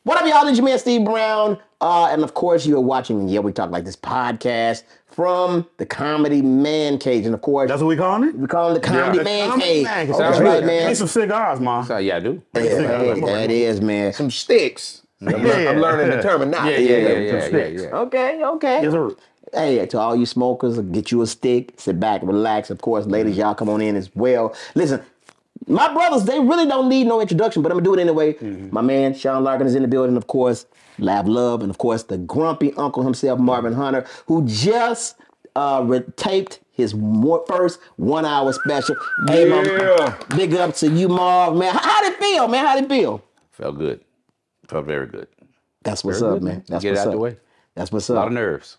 What up, y'all? It's your man, Steve Brown. And of course, you are watching Yeah, We Talk Like This podcast from the Comedy Man Cage. And of course, that's what we calling it? We call it the Comedy Man Cage. That's right, man. Need some cigars, man. So, yeah, I do. That is, man. Some sticks. I'm learning the terminology. Yeah. Okay. Yes, sir. Hey, to all you smokers, get you a stick, sit back, relax. Of course, ladies, y'all come on in as well. Listen, my brothers, they really don't need no introduction, but I'm going to do it anyway. My man, Sean Larkin, is in the building, of course. Lav Love, and of course, the grumpy uncle himself, Marvin Hunter, who just taped his first 1 hour special. Hey, big up to you, Marv, man. How'd it feel, man? How'd it feel? Felt good. Felt very good. That's what's up, man. That's Get what's it out up. the way. That's what's up. A lot of nerves.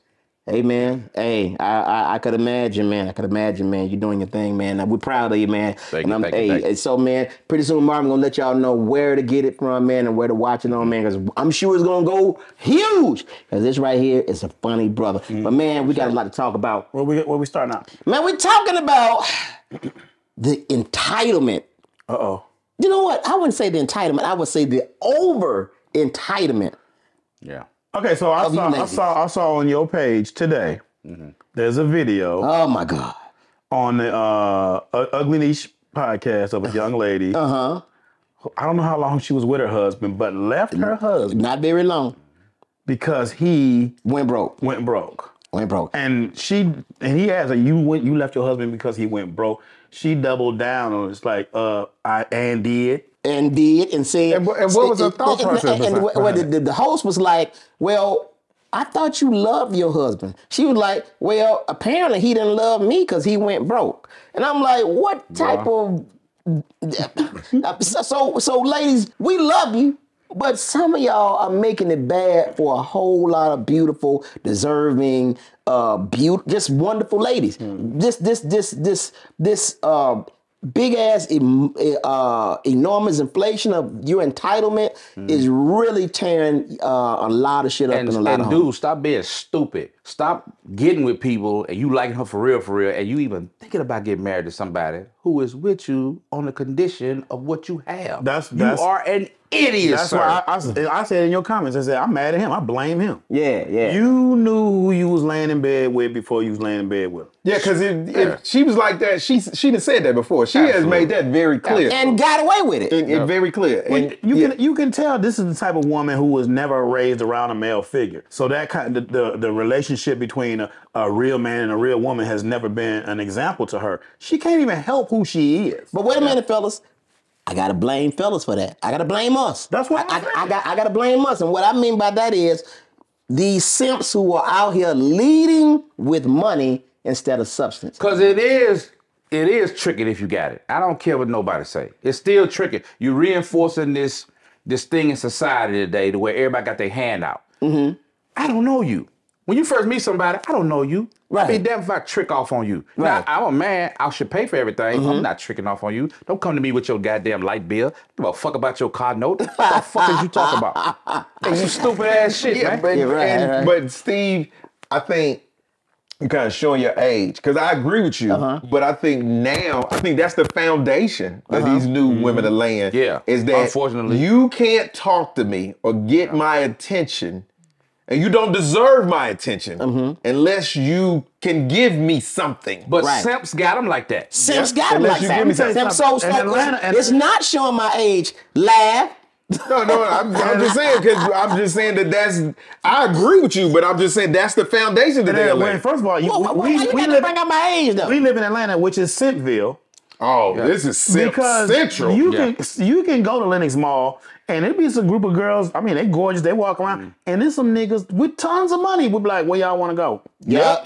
Hey, man. Hey, I could imagine, man. You're doing your thing, man. We're proud of you, man. Thank you. So, man, pretty soon Marvin gonna let y'all know where to get it from, man, and where to watch it on, man, because I'm sure it's gonna go huge. Because this right here is a funny brother. But, man, we got a lot to talk about. Where we starting out? Man, we're talking about the entitlement. Uh-oh. You know what? I wouldn't say the entitlement. I would say the over-entitlement. Yeah. Okay, so I saw on your page today, there's a video. Oh, my God. On the Ugly Niche podcast of a young lady. I don't know how long she was with her husband, but left her husband. Not very long. Because he went broke. And he asked her, you left your husband because he went broke. She doubled down on it. It's like, and did and said. And what was her thought process? The host was like, well, I thought you loved your husband. She was like, well, apparently he didn't love me because he went broke. And I'm like, what type of... So ladies, we love you, but some of y'all are making it bad for a whole lot of beautiful, deserving, just wonderful ladies. This big ass, enormous inflation of your entitlement is really tearing a lot of shit up in a lot of homes. Dude, stop being stupid. Stop getting with people and you liking her for real, and you even thinking about getting married to somebody who is with you on the condition of what you have. You are an idiot, that's sir. Why I said in your comments, I said, I'm mad at him. I blame him. Yeah. You knew who you was laying in bed with before you was laying in bed with. Yeah, because if she was like that, she done said that before. She has made that very clear. And got away with it. Very clear. And you can tell this is the type of woman who was never raised around a male figure. So that kind of the relationship between a real man and a real woman has never been an example to her. She can't even help who she is. But wait a minute, fellas. I gotta blame fellas for that. I gotta blame us. That's what I gotta blame us. And what I mean by that is these simps who are out here leading with money instead of substance. Because it is tricky if you got it. I don't care what nobody say. It's still tricky. You're reinforcing this thing in society today to where everybody got their hand out. I don't know you. When you first meet somebody, I don't know you. Right. I'd be damn if I trick off on you. Right. Now, I'm a man. I should pay for everything. I'm not tricking off on you. Don't come to me with your goddamn light bill. Give a fuck about your car note. What the fuck is you talking about? Hey, you stupid ass shit, man. But Steve, I think you're kind of showing your age. Because I agree with you. But I think that's the foundation that these new women are laying. Yeah. Is that unfortunately, you can't talk to me or get my attention. And you don't deserve my attention unless you can give me something. But Simps got him like that. Simps got him like that. It's not showing my age. Laugh. No, I'm just saying, because I'm just saying I agree with you, but I'm just saying that's the foundation that they're laying. First of all, you bring up my age, though? We live in Atlanta, which is Simpville. Oh, this is Central. You can go to Lenox Mall and it'd be some group of girls. I mean, they gorgeous. They walk around and there's some niggas with tons of money. We'd be like, where y'all want to go?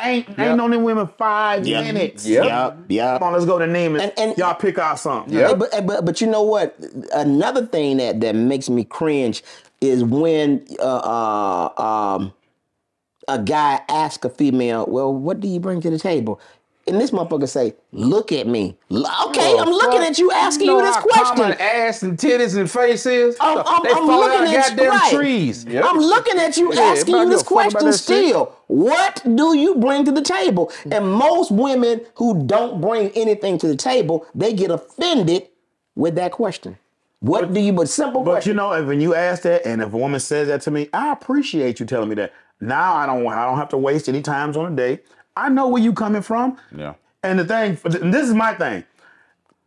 Ain't known them women 5 minutes. Come on, let's go to Neiman's. And y'all pick out something. But you know what? Another thing that makes me cringe is when a guy asks a female, well, what do you bring to the table? And this motherfucker say, look at me. Okay, I'm looking at you asking you this question. Common ass and titties and faces. I'm looking at you, right. trees. Yep. I'm looking at you asking you this question still. What do you bring to the table? And most women who don't bring anything to the table, they get offended with that question. What do you? But simple But question. you know, when you ask that, and if a woman says that to me, I appreciate you telling me that. Now I don't have to waste any times on a day. I know where you coming from. Yeah. And the thing, this is my thing,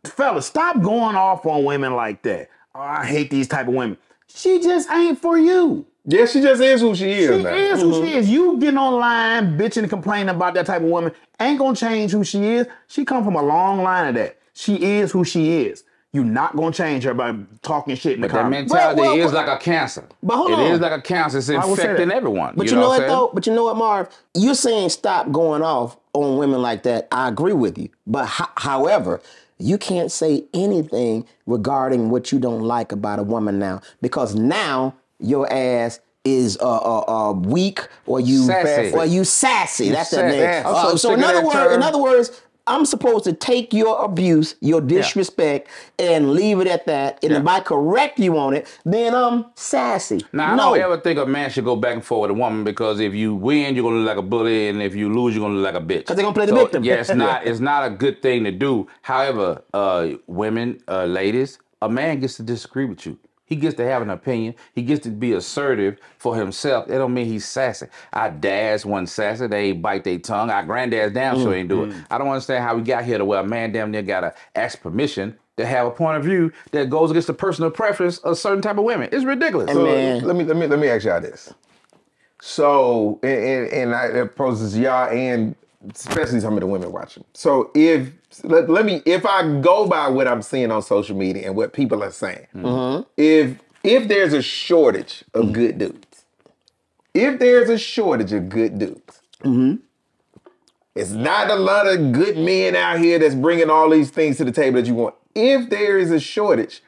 fellas, stop going off on women like that. Oh, I hate these type of women. She just ain't for you. Yeah, she just is who she is. She is who she is. You getting online, bitching and complaining about that type of woman ain't gonna change who she is. She come from a long line of that. She is who she is. You're not gonna change her by talking shit in the But that comments. mentality is like a cancer. But hold It on. is like a cancer. It's I would say infecting that. everyone. But you know what I'm saying? though? But you know what, Marv? You're saying stop going off on women like that. I agree with you. But however, you can't say anything regarding what you don't like about a woman now, because now your ass is weak, or you Sassy. or you sassy. That's that sassy. name. I'm so So sick in of other that words, term. I'm supposed to take your abuse, your disrespect, and leave it at that. And if I correct you on it, then I'm sassy. Now, no. I don't ever think a man should go back and forth with a woman, because if you win, you're gonna look like a bully, and if you lose, you're gonna look like a bitch. Because they're gonna play the victim. Yeah, it's not a good thing to do. However, women, ladies, a man gets to disagree with you. He gets to have an opinion. He gets to be assertive for himself. That don't mean he's sassy. Our dads wasn't sassy. They ain't bite their tongue. Our granddads damn sure ain't do it. I don't understand how we got here to where a man damn near gotta ask permission to have a point of view that goes against the personal preference of certain type of women. It's ridiculous. And man, Let me ask y'all this. So, and I approach this y'all and especially some of the women watching. So if I go by what I'm seeing on social media and what people are saying, if there's a shortage of good dudes, it's not a lot of good men out here that's bringing all these things to the table that you want. If there is a shortage,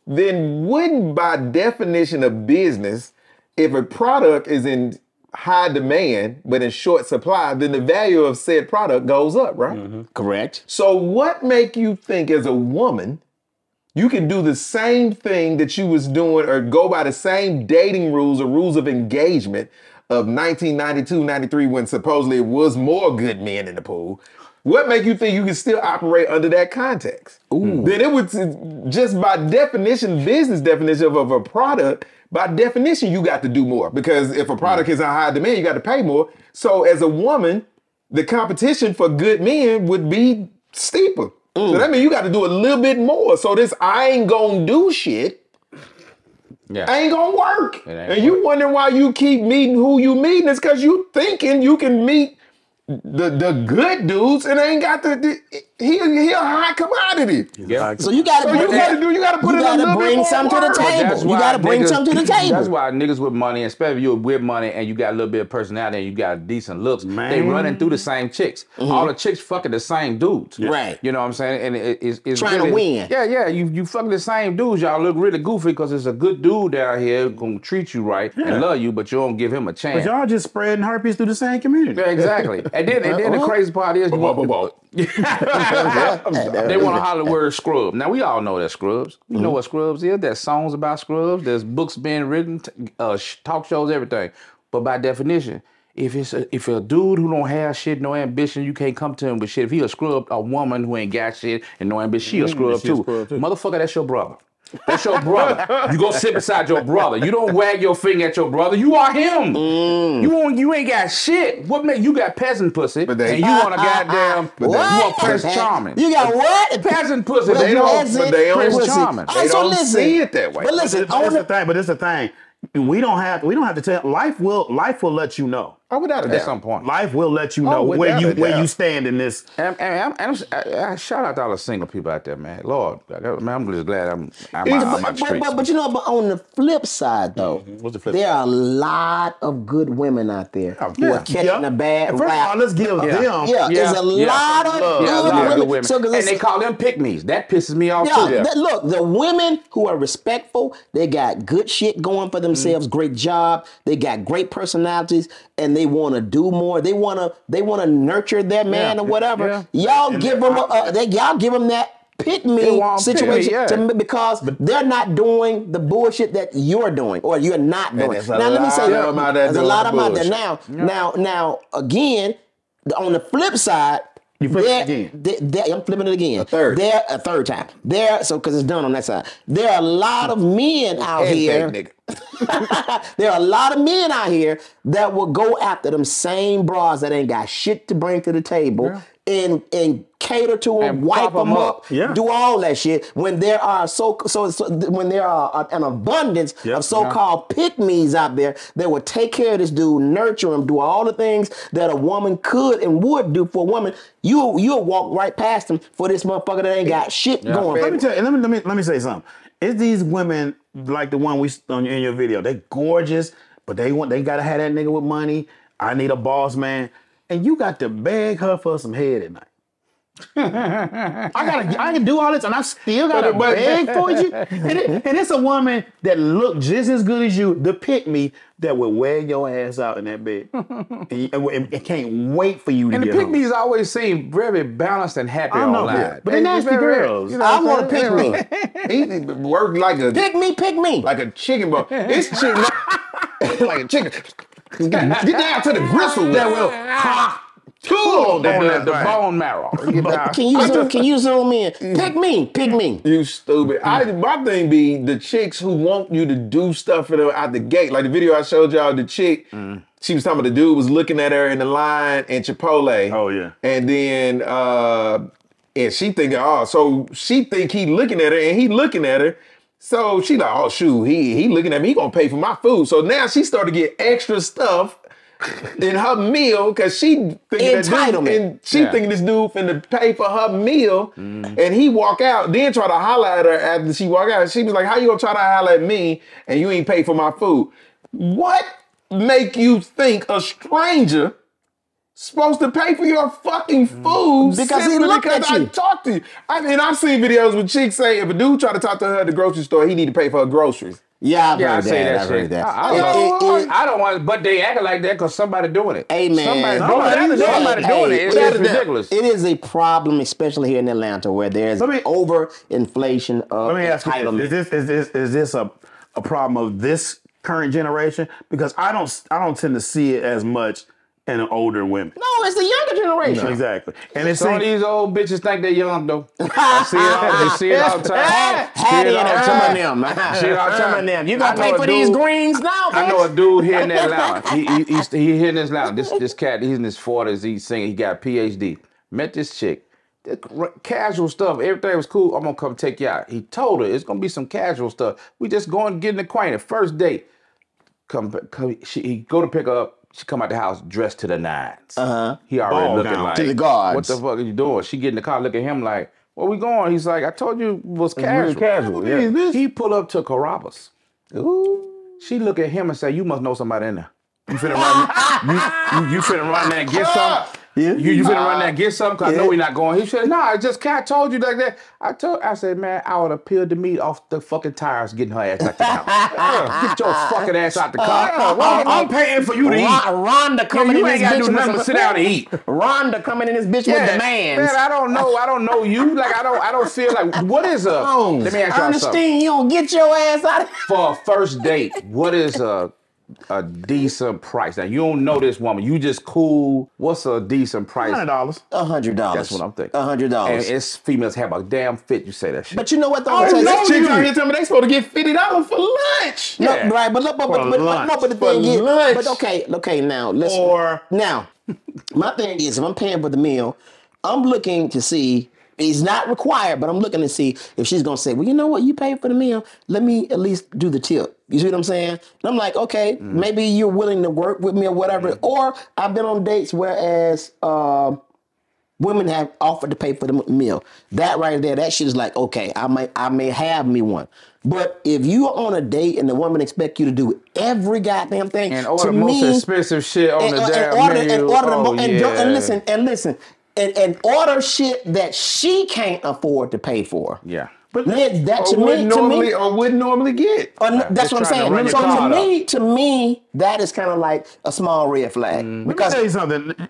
then wouldn't, by definition of business, if a product is in high demand but in short supply, then the value of said product goes up, right? correct. So what make you think as a woman you can do the same thing that you was doing or go by the same dating rules or rules of engagement of 1992, 93 when supposedly it was more good men in the pool? What make you think you can still operate under that context? Then it would, just by definition, business definition of a product, by definition, you got to do more. Because if a product is in high demand, you got to pay more. So as a woman, the competition for good men would be steeper. So that means you got to do a little bit more. So this I ain't gonna do shit ain't gonna work. And you wondering why you keep meeting who you meeting. It's because you thinking you can meet the good dudes and ain't got he a high commodity. Yeah. So you got to put in a little bit bring more something to the work. table. You got to bring something to the table. That's why niggas with money, especially if you're with money and you got a little bit of personality and you got decent looks, they running through the same chicks. All the chicks fucking the same dudes. Right. You know what I'm saying? And it's Trying to really, win. Yeah. You fucking the same dudes. Y'all look really goofy because it's a good dude down here gonna treat you right and love you, but you don't give him a chance. But y'all just spreading herpes through the same community. Yeah, exactly. And then the crazy part is they want to holler the word scrub. Now we all know that scrubs. You know what scrubs is? There's songs about scrubs. There's books being written, talk shows, everything. But by definition, if a dude who don't have shit, no ambition, you can't come to him with shit. If he a scrub, a woman who ain't got shit and no ambition, she a scrub too. Motherfucker, that's your brother. That's your brother. You go sit beside your brother. You don't wag your finger at your brother. You are him. You ain't got shit. What make you got peasant pussy? And you want a goddamn you want Prince Charming. You got what? Peasant pussy. They don't Prince Charming. They don't see it that way. But listen, But it's the thing. We don't have to tell. Life will let you know. Oh, without a doubt. At some point. Life will let you know where you stand in this. I shout out to all the single people out there, man. Lord, man, I'm just glad I'm out the streets. but you know, but on the flip side, though, What's the flip there are a lot of good women out there who are catching a bad First of all, let's give them. There's a lot of good women. And they call them pick-me's. That pisses me off too. Look, the women who are respectful, they got good shit going for themselves, great job, they got great personalities, and they want to do more. They want to nurture their man or whatever. Y'all give them that pick me situation because they're not doing the bullshit that you're doing or you're not doing. Now let me say there's a lot of them out there. Now again, on the flip side, You flip it again. I'm flipping it again. A third. A third time. Because it's done on that side. There are a lot of men out here. There are a lot of men out here that will go after them same bras that ain't got shit to bring to the table and cater to them, And wipe prop 'em them up. up, do all that shit. When there are when there are an abundance of so-called pick-me's out there that will take care of this dude, nurture him, do all the things that a woman could and would do for a woman, you'll walk right past him for this motherfucker that ain't got shit going. Let me tell you. Let me say something. It's these women like the one we on in your video. They gorgeous, but they gotta have that nigga with money. I need a boss man, and you got to beg her for some head at night. I can do all this, and I still gotta beg for you. And it's a woman that look just as good as you, the pick me, that will wear your ass out in that bed, and can't wait for you to And get the pick home. me's always seem very balanced and happy online. But they're nasty girls. You know I what want I'm to saying? pick me. He worked like a Pick me. like a chicken bone. It's chicken like a chicken. Get down to the gristle that will Pull that on does the right. bone marrow. You get down. Can you zoom in? Pick me. You stupid. My thing be the chicks who want you to do stuff for them out the gate. Like the video I showed y'all, the chick, she was talking about the dude was looking at her in the line in Chipotle. Oh, yeah. And then and she thinking, so she think he looking at her and he looking at her. So she like, oh shoot, he looking at me, he gonna pay for my food. So now she started to get extra stuff in her meal because she thinking thinking this dude finna pay for her meal, and he walk out, then try to holler at her after she walk out. She was like, "How you gonna try to holler at me and you ain't pay for my food?" What make you think a stranger supposed to pay for your fucking food Because he simply looked because at I you? talked to you? I mean, I've seen videos with chicks say if a dude try to talk to her at the grocery store, he need to pay for her groceries. Yeah, I've Yeah, I heard say that. that I've shit. heard that. I don't want, but they acting like that because somebody doing it. Hey, man. Somebody doing it. It's ridiculous. It is a problem, especially here in Atlanta, where there's overinflation of Let me ask you: entitlement. Is this a problem of this current generation? Because I don't tend to see it as much in older women. No, it's the younger generation. Exactly. And it's Some of these old bitches think they're young though. I see it all the time. Hattie and some of them. Some of them. You gonna pay for these greens now, bitch? I know a dude here in Atlanta. He here in Atlanta. This cat, he's in his 40s. He's singing. He got a PhD. Met this chick. Casual stuff. Everything was cool. I'm gonna come take you out. He told her it's gonna be some casual stuff. We just going getting acquainted. First date. He go to pick her up. She come out the house dressed to the nines. He already looking like to the guards. What the fuck are you doing? She get in the car, look at him like, where we going? He's like, I told you it was casual. casual, yeah. He pull up to Carrabba's. Ooh. She look at him and say, you must know somebody in there. You finna run, you finna run there and get something? Yeah. You finna run there and get something? Cause I know we not going. He said, nah, I just can't. I told you like that. I said, man, I would have peeled the meat off the fucking tires getting her ass out the house. Get your fucking ass out the car. I'm paying for you to eat. Rhonda coming in this bitch. You ain't gotta do nothing but sit down and eat. Rhonda coming in this bitch with demands. Man, I don't know you. Like I don't feel like what is a let me ask y'all something. Ernestine, you don't get your ass out of here. For a first date, what is a decent price? Now you don't know this woman. You just cool. What's a decent price? $100. $100. That's what I'm thinking. $100. And it's females have a damn fit. You say that shit. But you know what though? Chicks out here telling me they supposed to get $50 for lunch. No, Yeah. right, but the thing is, but okay, now listen. Now, my thing is, if I'm paying for the meal, I'm looking to see. It's not required, but I'm looking to see if she's gonna say, well, you know what, you paid for the meal. Let me at least do the tip. You see what I'm saying? And I'm like, okay, maybe you're willing to work with me or whatever. Or I've been on dates whereas women have offered to pay for the meal. That right there, that shit is like, okay, I may have me one. But if you're on a date and the woman expect you to do every goddamn thing, and order the most expensive shit on the damn menu. And listen. And order shit that she can't afford to pay for. Yeah. But that wouldn't normally get. That's what I'm saying. So to me, that is kind of like a small red flag. Because let me tell you something.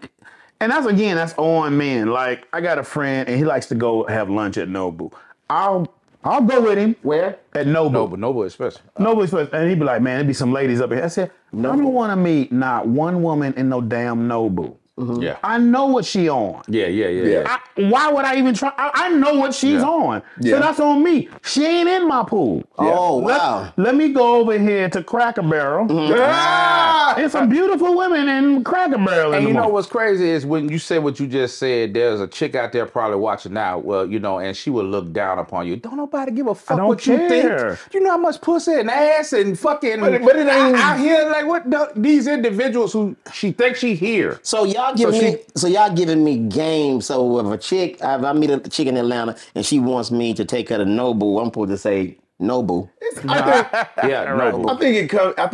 And that's on men. Like, I got a friend and he likes to go have lunch at Nobu. I'll go with him. Where? At Nobu. Nobu expensive. Nobu expensive. And he'd be like, man, there'd be some ladies up here. I said, I don't want to meet not one woman in no damn Nobu. Yeah. I know what she on. Yeah. Why would I even try? I know what she's on. Yeah. So that's on me. She ain't in my pool. Oh, wow. Let me go over here to Cracker Barrel. Ah! There's some beautiful women in Cracker Barrel. And you know what's crazy is when you said what you just said, there's a chick out there probably watching now, well, you know, and she will look down upon you. Don't nobody give a fuck don't what you care. think. You know how much pussy and ass and fucking But it ain't out here, like these individuals who she thinks she here. So y'all giving me game. So if a chick, if I meet a chick in Atlanta and she wants me to take her to Nobu, I'm supposed to say Nobu. No. I think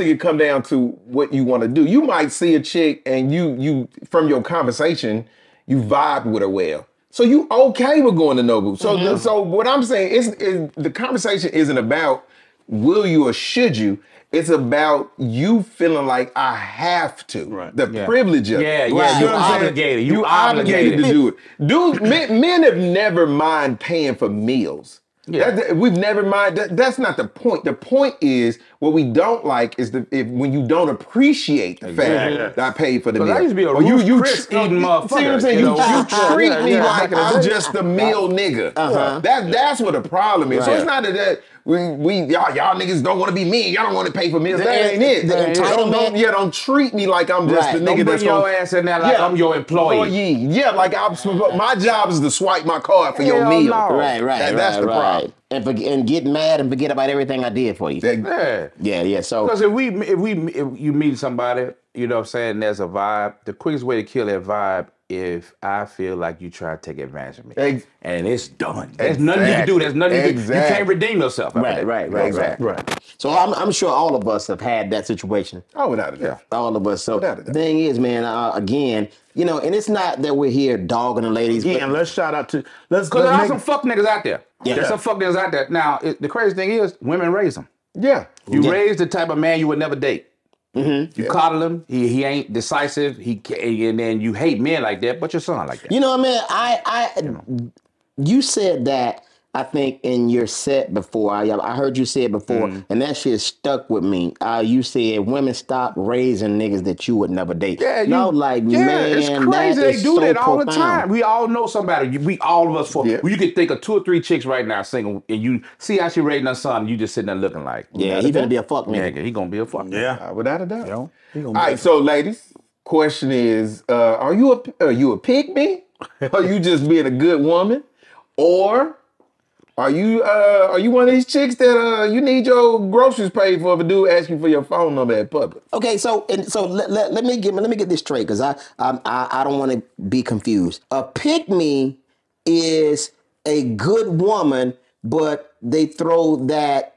it come down to what you want to do. You might see a chick and you from your conversation, you vibe with her well. So you okay with going to Nobu. So so what I'm saying is the conversation isn't about will you or should you. It's about you feeling like I have to. Right. The privilege of it. Yeah, You know what I'm saying? obligated. You obligated to do it. Dude, men have never mind paying for meals. Yeah. We've never mind. That's not the point. The point is what we don't like is when you don't appreciate the fact that I paid for the meal. I used to be a Or Ruth Chris eating See what I'm motherfucker. saying? You treat me Yeah, like back in the I'm day. just a meal nigga. That's what the problem is. So it's not that y'all niggas don't want to be me. Y'all don't want to pay for meals. That ain't it. The entitlement. Don't treat me like I'm just the Don't nigga bring that's your gonna- ass in there like I'm your employee. Yeah, like my job is to swipe my card for your Hell meal. no. Right. That's the problem. And get mad and forget about everything I did for you. Yeah. So Because if you meet somebody, you know what I'm saying, there's a vibe. The quickest way to kill that vibe if I feel like you try to take advantage of me. And it's done. There's nothing you can do. There's nothing you can do. You can't redeem yourself. Right. So I'm sure all of us have had that situation. Oh, without a doubt. All of us. So Without a doubt. the thing is, man, again, you know, and it's not that we're here dogging the ladies. And let's shout out to Because there are some fuck niggas out there. Yeah. There's some fuck niggas out there. Now, the crazy thing is, women raise them. Yeah. You raise the type of man you would never date. You coddle him. He ain't decisive. And then you hate men like that, but your son like that. You know what, man? You said that, I think, in your set before. I heard you say it before, and that shit stuck with me. You said women stop raising niggas that you would never date. Yeah, man, it's crazy. that They is do so that all the profound. time. We all know somebody. We all of us. You could think of 2 or 3 chicks right now single, and you see how she raising her son. And you just sitting there looking like, Yeah, he gonna be a fuck nigga. Yeah, he gonna be a fuck. Yeah. Without a doubt. You know, All right, so ladies, question is, are you a pick me? Are you just being a good woman? Or are you one of these chicks that you need your groceries paid for if a dude asks you for your phone number at public? Okay, so let me get this straight because I don't want to be confused. A pick me is a good woman, but they throw that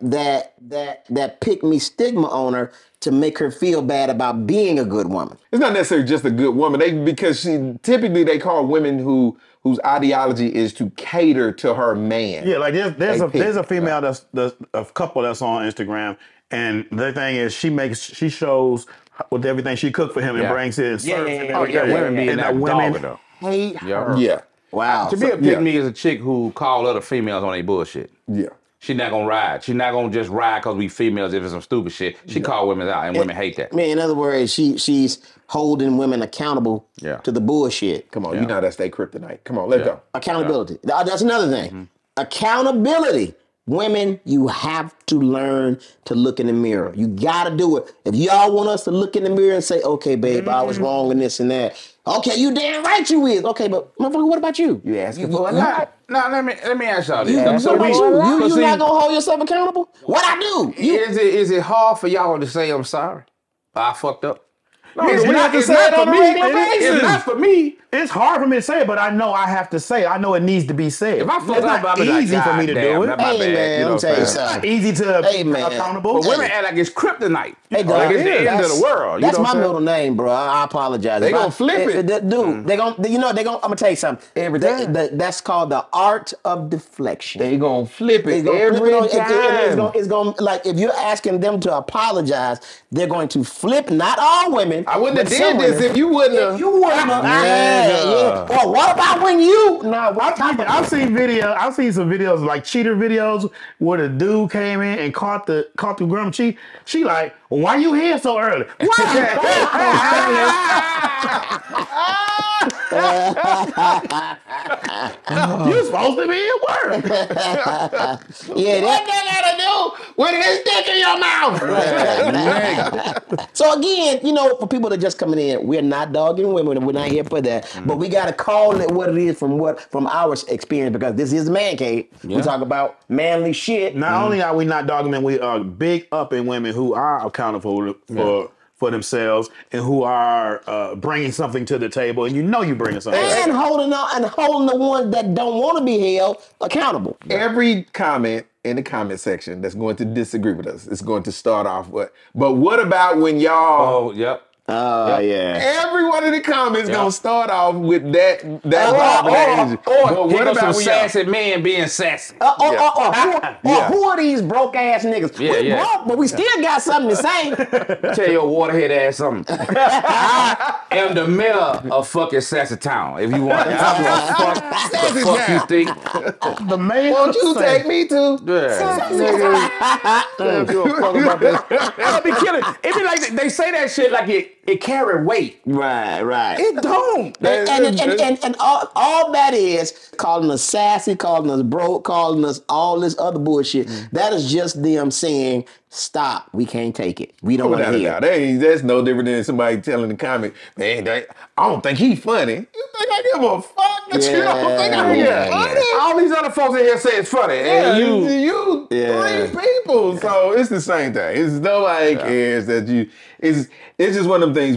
pick me stigma on her to make her feel bad about being a good woman. It's not necessarily just a good woman. Because typically they call women whose ideology is to cater to her man. Yeah, like there's a female that's a couple that's on Instagram, and the thing is she shows with everything she cooked for him and brings it and serves it. Oh, yeah, women being that women dog, hate her. Yeah. Wow. To be a pick me is a chick who call other females on their bullshit. Yeah. She not gonna ride. She not gonna just ride because we females if it's some stupid shit. She call women out, and women hate that. Man, in other words, she's holding women accountable to the bullshit. Come on, you know that's their kryptonite. Come on, let's go. Accountability. That's another thing. Accountability. Women, you have to learn to look in the mirror. You gotta do it. If y'all want us to look in the mirror and say, okay, babe, I was wrong in this and that. Okay, you damn right you is. Okay, but motherfucker, what about you? You asking for a lot. Now let me ask y'all this. What about you not gonna hold yourself accountable? What I do? Is it hard for y'all to say I'm sorry? I fucked up. No, we have to say it on a regular basis. It's not for me. It's hard for me to say it, but I know I have to say it. I know it needs to be said. If I fuck it's up, not I'll be like, easy for me to do it. Hey, man, let me tell you It's something. not easy to Hey, be man. accountable. But women act like it's kryptonite. Hey, like it's the end of that's- the world. That's you know my what I'm middle name, bro. I apologize. They gonna flip it. Dude, they gonna, I'm gonna tell you something. That's called the art of deflection. They gonna flip it It's gonna every flip it time. it's gonna like if you're asking them to apologize, they're going to flip. Not all women. women. I wouldn't have but some did this women- if you wouldn't have. You wouldn't have. Yeah. Well, what about when you? No, I've seen some videos like cheater videos where the dude came in and caught the girl cheat. She like, why you here so early? You supposed to be at work. Yeah, What that gotta do with his dick in your mouth? So again, you know, for people that just coming in, we're not dogging women, and we're not here for that. But we gotta call it what it is from our experience, because this is Man Cave. We talk about manly shit. Not only are we not dogging men, we are big up in women who are accountable for themselves and who are bringing something to the table, and you know you bringing something. And holding the ones that don't want to be held accountable. Every comment in the comment section that's going to disagree with us is going to start off with, but what about when y'all? Oh, yep. Oh yeah. Every one of the comments gonna start off with that Or what about some when sassy men being sassy? Who are these broke ass niggas? We broke, but we still got something to say. Tell your waterhead ass something. I am the mayor of fucking Sassy Town. If you want, I don't give a fuck. The fuck you think? The man. Won't you take me to? Yeah, nigga. Don't give a fuck about this. I'll be killing. It be like they say that shit like it carry weight. Right. It don't. And all that is calling us sassy, calling us broke, calling us all this other bullshit. That is just them saying, stop, we can't take it. We don't want to hear. That's no different than somebody telling the comic, man, I don't think he funny. You think I give a fuck that you don't think I'm funny? All these other folks in here say it's funny. Yeah, And you three people. So it's the same thing. It's nobody cares that you. It's just one of them things.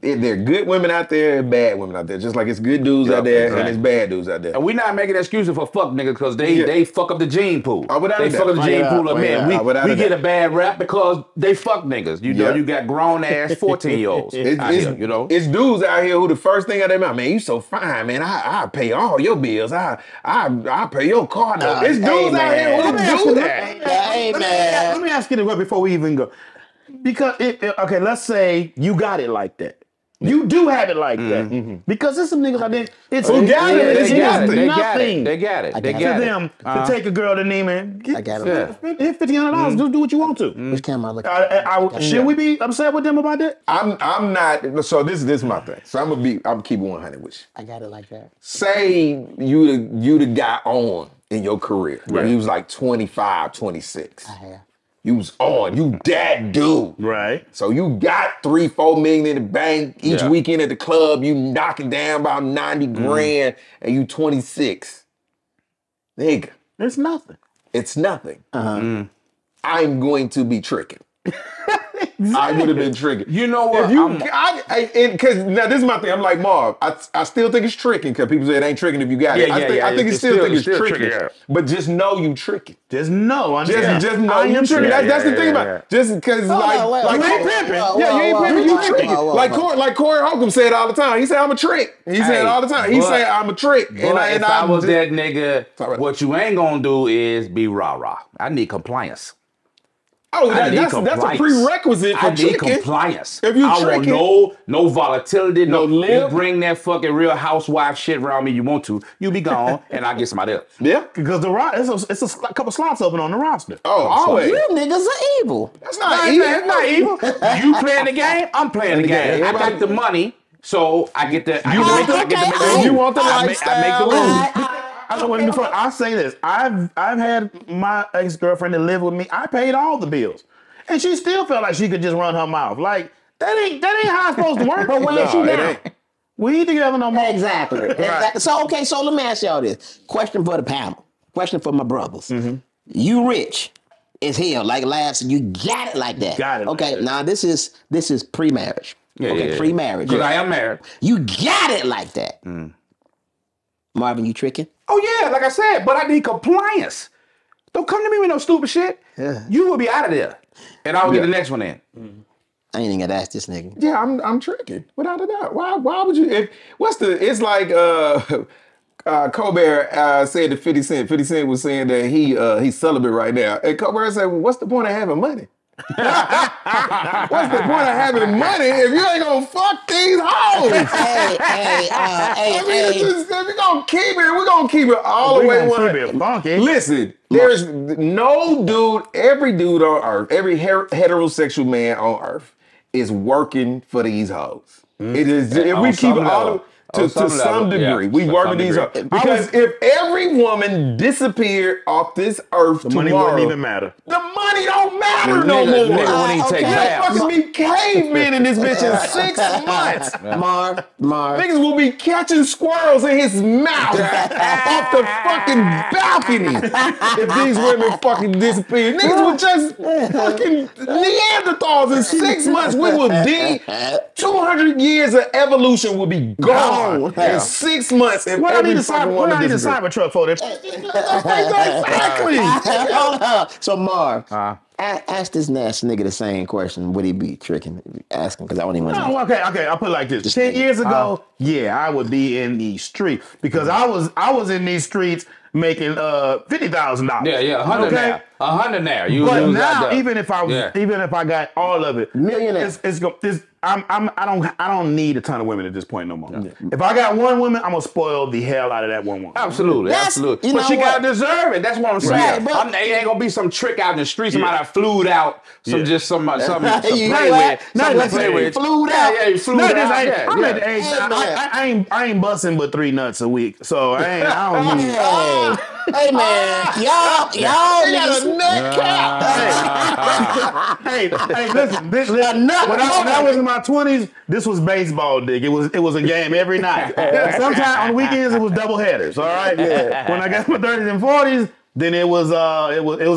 There are good women out there and bad women out there. Just like it's good dudes out there and it's bad dudes out there. And we're not making excuses for fuck niggas because they fuck up the gene pool. They fuck up the gene pool of men. We get a bad rap because they fuck niggas. You know, you got grown ass 14-year-olds out here, you know. It's dudes out here who the first thing out their mouth, man, you so fine, man. I pay all your bills. I pay your car note. It's dudes out here who do that. Let me ask you this before we even go. Because okay, let's say you got it like that. You do have it like that. Because there's some niggas out there. It's Who got it? It's They got nothing. it. They got it. To them to take a girl to Neiman. I got it. Hit $1,500. Do what you want to. Which camera I look Should we be upset with them about that? I'm not. So this is my thing. So I'm keep it 100 with you. I got it like that. Say you the guy on in your career. Right. You was like 25, 26. I have. You was on. You that dude. Right. So you got $3-4 million in the bank each weekend at the club. You knocking down about 90 grand, and you 26. Nigga, It's nothing. it's nothing. I'm going to be tricking. I would have been tricking. You know what? Because now this is my thing. I'm like Marv. I still think it's tricking because people say it ain't tricking if you got it. I think it's still tricking. But just know you tricking. Just know. Just know you tricking. That's the thing about it. Just because like you ain't pimping. You ain't pimping. You tricking. Like Corey Holcomb said all the time. He said I'm a trick. He said all the time. He said I'm a trick. If I was that nigga, what you ain't gonna do is be rah-rah. I need compliance. Oh, that's a prerequisite for tricking. I need compliance. If you I tricking, want no volatility, no lip. You bring that fucking Real Housewife shit around me. You want to? You be gone, and I get somebody else. Yeah, because it's a couple slots open on the roster. Oh, always. You niggas are evil. That's not evil. That's not evil. You playing the game? I'm playing the game. I got the money, so I get the. You want the lifestyle? I make the rules. I'll say this. I've had my ex-girlfriend that lived with me. I paid all the bills. And she still felt like she could just run her mouth. Like, that ain't how it's supposed to work. But when she now? We ain't together no more. Exactly. So let me ask y'all this. Question for the panel. Question for my brothers. You rich as hell, like last, you got it like that. Got it. Okay, now this is pre-marriage. Pre-marriage. Because I am married. You got it like that. Marvin, you tricking? Oh yeah, like I said, but I need compliance. Don't come to me with no stupid shit. Yeah. You will be out of there, and I'll get the next one in. I ain't even gonna ask this nigga. Yeah, I'm tricking without a doubt. Why would you? It's like Colbert said to 50 Cent. 50 Cent was saying that he's celibate right now, and Colbert said, well, "What's the point of having money? What's the point of having money if you ain't gonna fuck these hoes? I mean, if we're gonna keep it, we're gonna keep it all the way. Listen, there's no dude, every dude on earth, every heterosexual man on earth is working for these hoes. It is, if we keep it all to some degree, we work with these hoes. Because if every woman disappeared off this earth the tomorrow, money wouldn't even matter. The money don't matter no more. Nigga wouldn't even take baths. Fucking be cavemen in this bitch in 6 months. Marv. Niggas will be catching squirrels in his mouth off the fucking balcony if these women fucking disappear. Niggas would just fucking Neanderthals in 6 months. We will 200 years of evolution will be gone in 6 months. If What I every need a fucking woman cyber disappears. truck for this? Exactly. Hold on. So Marv, ask this nasty nigga the same question. Would he be tricking? Ask him because I don't even know. No, okay. I'll put it like this. 10 years ago, yeah, I would be in the street because I was in these streets making $50,000. Yeah, 100 now. 100 now. But now, even if I got all of it, millionaire. I don't need a ton of women at this point no more. Yeah. If I got one woman, I'm gonna spoil the hell out of that one woman. Absolutely. But she gotta deserve it. That's what I'm saying. Right. It ain't gonna be some trick out in the street. Somebody flued out. Something to play with. Something to play with. Flued out. Yeah, you flued out. I'm at the age. I ain't busting but 3 nuts a week. So I don't need. Hey man, y'all got a nut cap. Hey, listen. When I was in my 20s, this was baseball, dick. It was a game every night. Sometimes on weekends it was double headers. All right. Yeah. When I got my 30s and 40s, then it was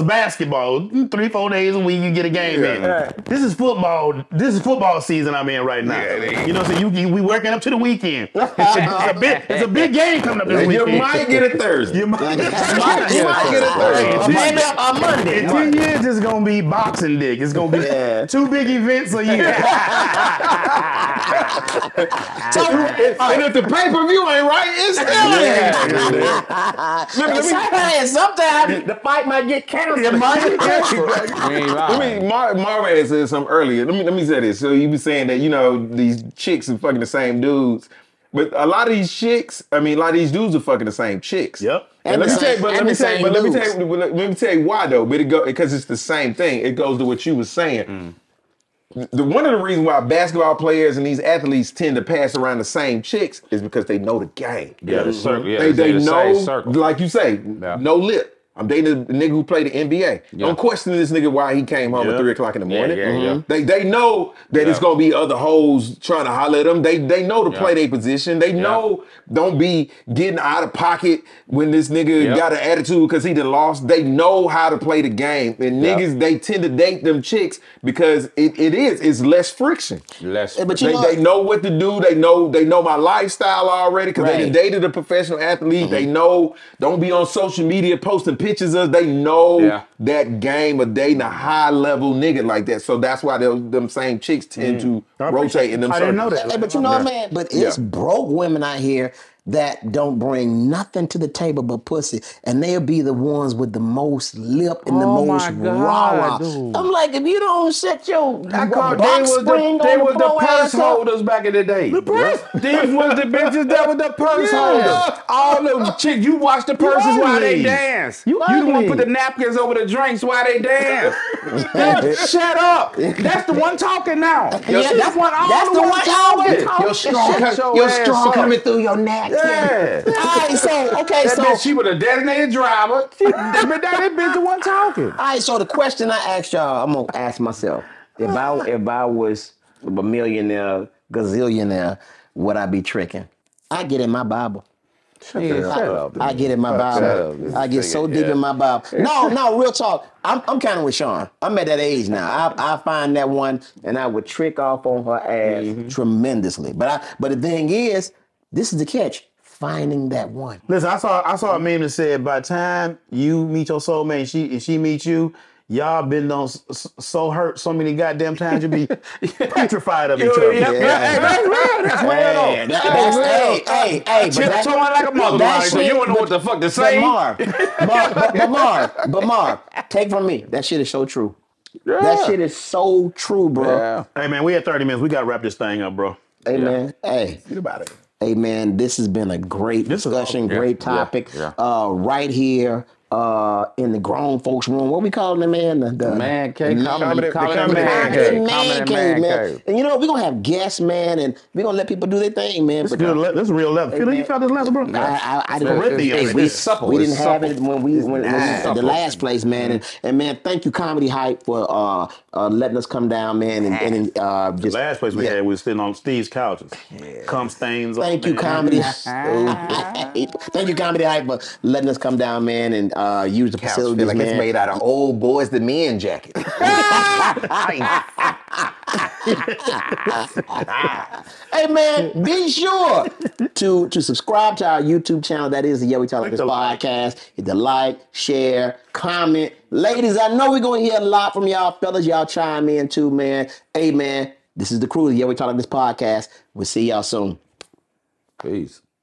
basketball. 3-4 days a week you get a game in. This is football. This is football season I'm in right now. You know, so we working up to the weekend. It's a big game coming up this weekend. You might get it Thursday. You might get it Thursday. Maybe on Monday. In 10 years, it's gonna be boxing, dick. It's gonna be 2 big events a year. And if the pay-per-view ain't right, it's still sometimes the fight might get canceled. It might get canceled. Marvin had said something earlier. Let me say this. So you be saying that, you know, these chicks are fucking the same dudes. But a lot of these chicks, a lot of these dudes are fucking the same chicks. Yep. And let me tell you why though. Because it's the same thing. It goes to what you was saying. One of the reasons why basketball players and these athletes tend to pass around the same chicks is because they know the game. Yeah, the circle. Yeah, they know, like you say, no lip. I'm dating a nigga who played the NBA. Yeah. Don't question this nigga why he came home at 3 o'clock in the morning. They know that it's gonna be other hoes trying to holler at them. They know to play their position. They know don't be getting out of pocket when this nigga got an attitude because he done lost. They know how to play the game. And niggas, they tend to date them chicks because it's less friction. But they know what to do. They know my lifestyle already because they done dated a professional athlete. They know don't be on social media posting pictures of. They know that game of dating a high level nigga like that. So that's why them same chicks tend to rotate in them circles. I didn't know that. But you know what, man? But it's broke women out here that don't bring nothing to the table but pussy, and they'll be the ones with the most lip and the most rah-rah. I'm like, if you don't set your box spring they on was the purse holders back in the day. The purse? These was the bitches that were the purse holders. All the chicks, you watch the purses while they dance. You the one put the napkins over the drinks while they dance. Shut up. That's the one talking now. That's the one talking. Your straw coming through your neck. Yeah. All right, so bitch, she was a designated driver. That bitch the one talking. All right, so the question I asked y'all, I'm gonna ask myself: if I was a millionaire, gazillionaire, would I be tricking? I get in my Bible. Shut up. I get in my Bible. I get so deep in my Bible. No, real talk. I'm kind of with Sean. I'm at that age now. I find that one, and I would trick off on her ass tremendously. But the thing is, this is the catch. Finding that one. Listen, I saw a meme that said by the time you meet your soulmate and she meets you, y'all been on so hurt so many goddamn times you'll be petrified of each other. That's real. That's real. Hey, tiptoeing like a mother. So you don't know what the fuck to say. But Marv, take from me. That shit is so true. That shit is so true, bro. Yeah. Hey, man, we had 30 minutes. We got to wrap this thing up, bro. Hey, man. Hey. Get about it. Hey, man, this has been a great discussion, awesome. great Yeah, topic. yeah. Right here in the grown folks room. What we calling it, man? The Man cave. comedy- Comedy the man Comedy cave. Man Comedy Cave, man man. cave. And you know, we're going to have guests, man, and we're going to let people do their thing, man. This is good. This is real leather. Phil, you felt this leather, bro? I didn't. Corinthians. We, It's supple. we It's didn't have supple. it when nice. at the last place, man. And man, thank you, Comedy Hype, for letting us come down, man, and just Last place we had, we was sitting on Steve's couches. Cum stains. Thank you, Comedy. Thank you, Comedy Hype, for letting us come down, man, and use the Couch facilities, feel like man. it's made out of old boys the men jacket. Hey, man, be sure to subscribe to our YouTube channel. That is the YWTLT podcast. Hit the like, share, comment. Ladies, I know we're going to hear a lot from y'all. Fellas, y'all chime in too, man. Hey, man, this is the crew of the YWTLT podcast. We'll see y'all soon. Peace.